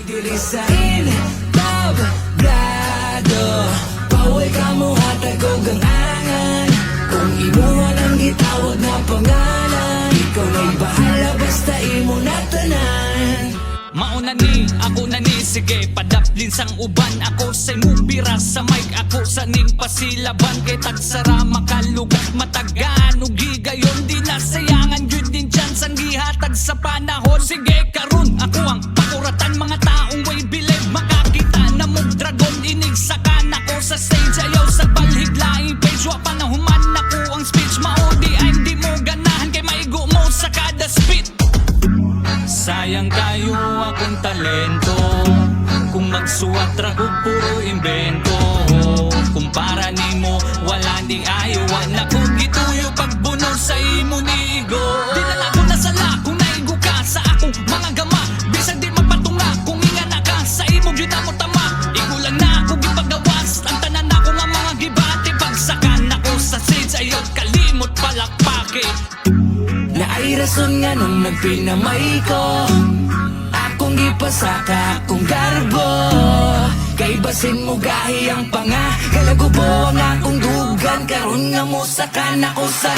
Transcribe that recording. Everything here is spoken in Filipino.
dili sa tablado. Paway ka mo hatag o gangangan. Kung imuha ng gitawag na pangalan, ikaw na'y bahala basta imo na tanan. Mauna ni, ako na ni, sige padaplin sang uban. Ako sa mubira sa mic, ako sa ning pasilaban. Kay tagsara makalugat matagaan ug gigayon di nasayangan yun din chance ang gihatag sa panahon. Sige karon ako ang pakuratan mga taong way believe. Makakita na mong dragon inig sakan ako sa stage. Ayaw sa balhig laing page wa pa nahuman ako ang speech. Maudi ay hindi mo ganahan kay maigo mo sa kada spit. Sayang kayo akong talento kung magsuwat ra ko puro imbento. Kumpara nimo wala ning ayawan ako gituyo pagbuno sa imo nigo. Dinala ko na sala kung naigo ka sa akong mga gama. Bisag di magpatunga kung ingana ka sa imo gyud mo tama. Igo lang na ako gipagawas ang tanan ako nga mga gibati. Pagsakan ako sa stage ayaw kalimot palakpake. Na ay rason nga nung nagpinamay ko, akong gipasaka akong garbo. Kay basin mo gahi ang panga, kalagubo ang akong dugan. Karon nga mo sakan ako sa